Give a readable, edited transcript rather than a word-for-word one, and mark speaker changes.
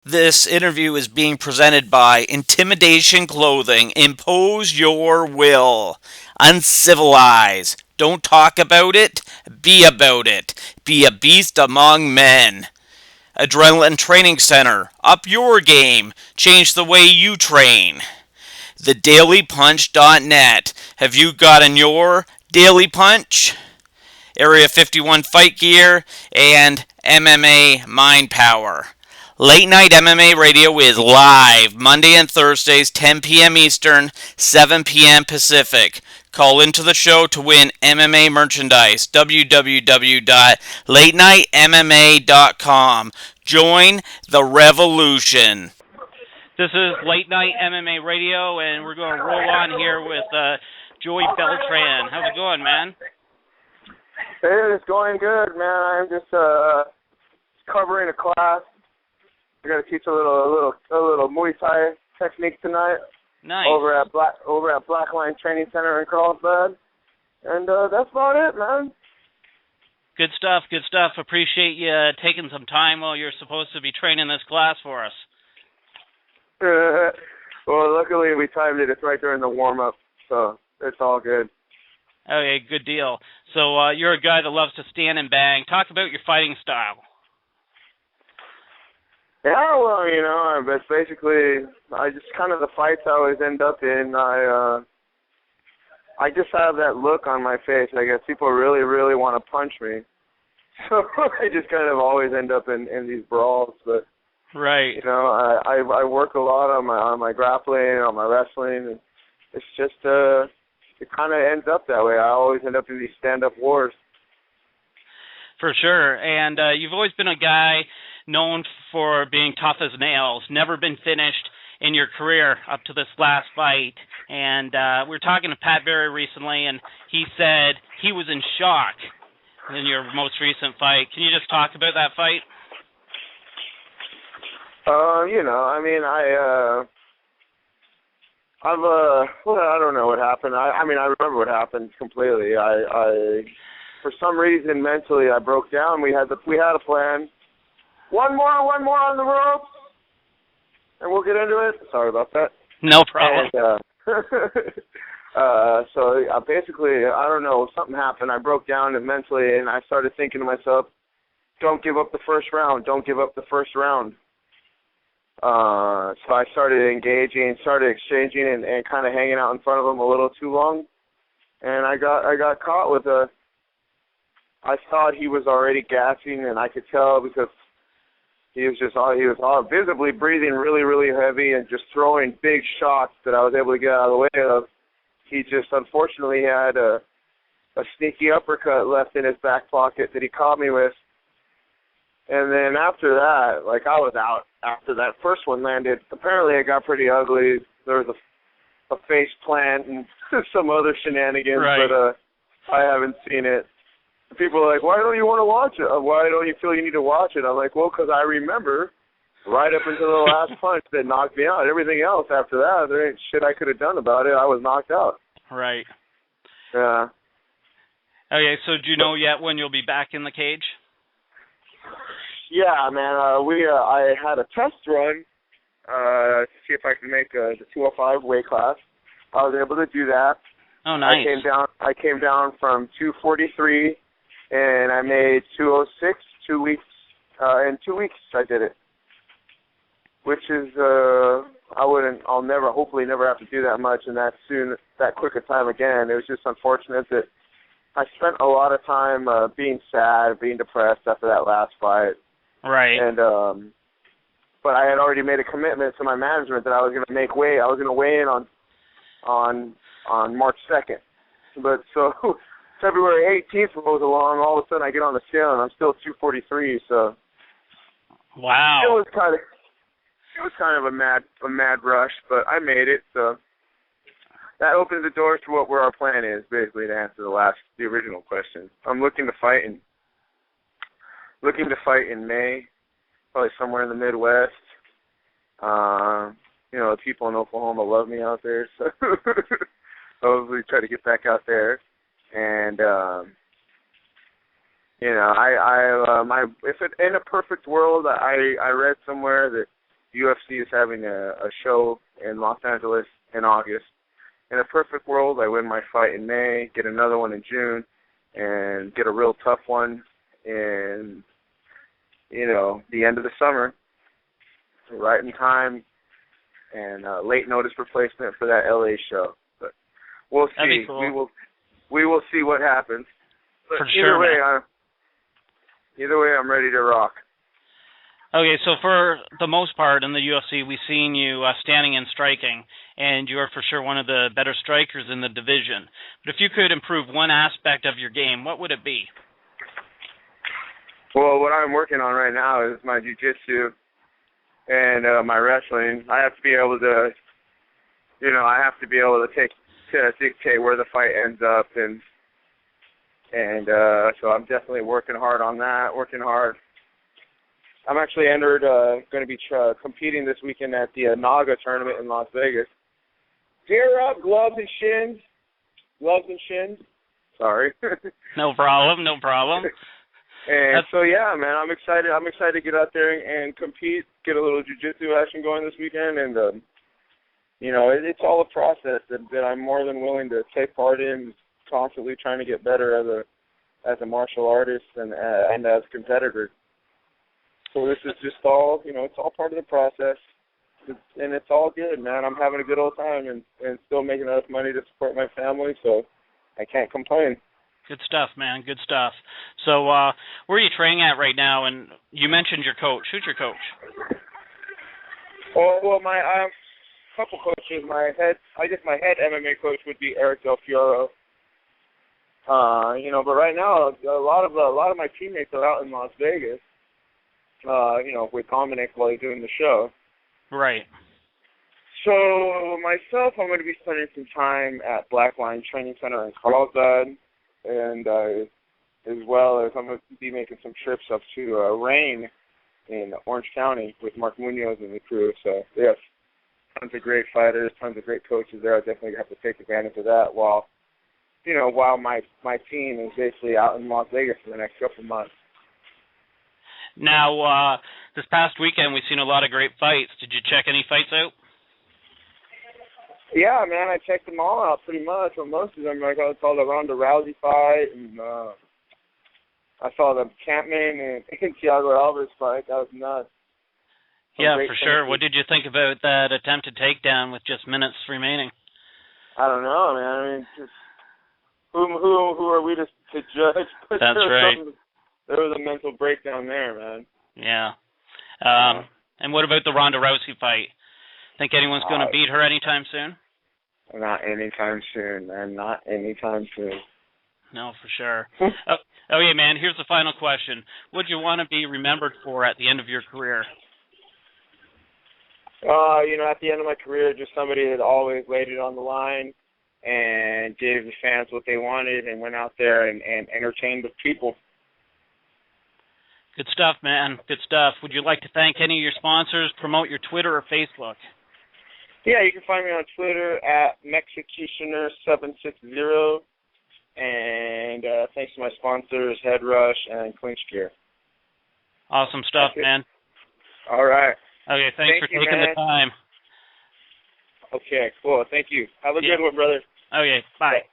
Speaker 1: This interview is being presented by Intimidation Clothing. Impose your will. Uncivilize. Don't talk about it. Be about it. Be a beast among men. Adrenaline Training Center. Up your game. Change the way you train. TheDailyPunch.net. Have you gotten your Daily Punch? Area 51 Fight Gear, and MMA Mind Power. Late Night MMA Radio is live Monday and Thursdays, 10 p.m. Eastern, 7 p.m. Pacific. Call into the show to win MMA merchandise. www.latenightmma.com. Join the revolution. This is Late Night MMA Radio, and we're going to roll on here with Joey Beltran. How's it going, man?
Speaker 2: Hey, it's going good, man. I'm just covering a class. I got to teach a little Muay Thai technique tonight.
Speaker 1: Nice.
Speaker 2: Over at Blackline Training Center in Carlsbad, and that's about it, man.
Speaker 1: Good stuff. Good stuff. Appreciate you taking some time while you're supposed to be training this class for us.
Speaker 2: Well, luckily we timed it. It's right during the warm up, so it's all good.
Speaker 1: Okay, good deal. So you're a guy that loves to stand and bang. Talk about your fighting style.
Speaker 2: Yeah, well, but basically, I just kind of the fights I always end up in. I just have that look on my face. I guess people really, really want to punch me, so I just kind of always end up in these brawls. But
Speaker 1: right,
Speaker 2: I work a lot on my grappling, on my wrestling, and it's just it kind of ends up that way. I always end up in these stand-up wars.
Speaker 1: For sure, and you've always been a guy known for being tough as nails, never been finished in your career up to this last fight. And we were talking to Pat Berry recently, and he said he was in shock in your most recent fight. Can you just talk about that fight?
Speaker 2: I don't know what happened. I remember what happened completely. I for some reason mentally I broke down. We had a plan. One more on the ropes, and we'll get into it. Sorry about that.
Speaker 1: No problem.
Speaker 2: And, so basically, I don't know, something happened. I broke down mentally, and I started thinking to myself, don't give up the first round. Don't give up the first round. So I started engaging, started exchanging, and kind of hanging out in front of him a little too long. And I got caught with I thought he was already gassing, and I could tell because he was all visibly breathing really, really heavy and just throwing big shots that I was able to get out of the way of. He just unfortunately had a sneaky uppercut left in his back pocket that he caught me with. And then after that, I was out after that first one landed. Apparently it got pretty ugly. There was a face plant and some other shenanigans,
Speaker 1: right.
Speaker 2: But I haven't seen it. People are like, why don't you want to watch it? Why don't you feel you need to watch it? I'm like, well, because I remember right up until the last punch that knocked me out. Everything else after that, there ain't shit I could have done about it. I was knocked out.
Speaker 1: Right.
Speaker 2: Yeah.
Speaker 1: Okay, so do you know yet when you'll be back in the cage?
Speaker 2: Yeah, man. I had a test run to see if I could make the 205 weight class. I was able to do that.
Speaker 1: Oh, nice.
Speaker 2: I came down from 243. And I made 206 2 weeks. In 2 weeks, I did it, which is I'll never, hopefully, never have to do that much and that quick a time again. It was just unfortunate that I spent a lot of time being sad, being depressed after that last fight.
Speaker 1: Right.
Speaker 2: And but I had already made a commitment to my management that I was going to make weight. I was going to weigh in on March 2nd, but so. February 18th rolls along, all of a sudden I get on the scale and I'm still 243, so
Speaker 1: wow.
Speaker 2: It was kind of a mad rush, but I made it, so that opens the doors to where our plan is, basically, to answer the original question. I'm looking to fight in May, probably somewhere in the Midwest. The people in Oklahoma love me out there, so hopefully try to get back out there. And if it in a perfect world, I read somewhere that UFC is having a show in Los Angeles in August. In a perfect world, I win my fight in May, get another one in June, and get a real tough one in, the end of the summer, right in time, and late notice replacement for that LA show. But we'll see.
Speaker 3: That'd be cool.
Speaker 2: We will see what happens. But
Speaker 3: For sure,
Speaker 2: either way, I'm ready to rock.
Speaker 3: Okay, so for the most part in the UFC, we've seen you standing and striking, and you are for sure one of the better strikers in the division. But if you could improve one aspect of your game, what would it be?
Speaker 2: Well, what I'm working on right now is my jiu-jitsu and my wrestling. I have to be able to, dictate where the fight ends up, and so I'm definitely working hard on that. I'm actually going to be competing this weekend at the Naga tournament in Las Vegas. Gear up, gloves and shins. Sorry.
Speaker 3: No problem.
Speaker 2: And so yeah, man, I'm excited. I'm excited to get out there and compete, get a little jiu-jitsu action going this weekend, and it's all a process that I'm more than willing to take part in. Constantly trying to get better as a martial artist and as a competitor. So this is just all, it's all part of the process, and it's all good, man. I'm having a good old time and still making enough money to support my family, so I can't complain.
Speaker 3: Good stuff, man. Good stuff. So where are you training at right now? And you mentioned your coach. Who's your coach?
Speaker 2: Well, I have a couple coaches. My head MMA coach would be Eric Del Fioro. But right now a lot of my teammates are out in Las Vegas. With Dominic while he's doing the show.
Speaker 3: Right.
Speaker 2: So myself, I'm going to be spending some time at Blackline Training Center in Carlsbad, and as well as I'm going to be making some trips up to Rain in Orange County with Mark Munoz and the crew. So yes, tons of great fighters, tons of great coaches there. I definitely have to take advantage of that while my team is basically out in Las Vegas for the next couple of months.
Speaker 3: Now, this past weekend, we've seen a lot of great fights. Did you check any fights out?
Speaker 2: Yeah, man, I checked them all out pretty much. Well, most of them, I saw the Ronda Rousey fight, and I saw the Campman and Thiago Alves fight. That was nuts.
Speaker 3: Yeah, for sure. What did you think about that attempted takedown with just minutes remaining?
Speaker 2: I don't know, man. I mean, just, who are we to judge?
Speaker 3: That's right.
Speaker 2: There was a mental breakdown there, man.
Speaker 3: Yeah. And what about the Ronda Rousey fight? Think anyone's going to beat her anytime soon?
Speaker 2: Not anytime soon, man. Not anytime soon.
Speaker 3: No, for sure. Okay, man, here's the final question. What do you want to be remembered for at the end of your career?
Speaker 2: At the end of my career, just somebody that always laid it on the line and gave the fans what they wanted and went out there and entertained the people.
Speaker 3: Good stuff, man. Good stuff. Would you like to thank any of your sponsors, promote your Twitter or Facebook?
Speaker 2: Yeah, you can find me on Twitter at Mexicutioner760. And thanks to my sponsors, Head Rush and Clinch Gear.
Speaker 3: Awesome stuff, man.
Speaker 2: All right.
Speaker 3: Okay, thanks for taking the time.
Speaker 2: Okay, cool. Thank you. Have a good one, brother.
Speaker 3: Okay, bye.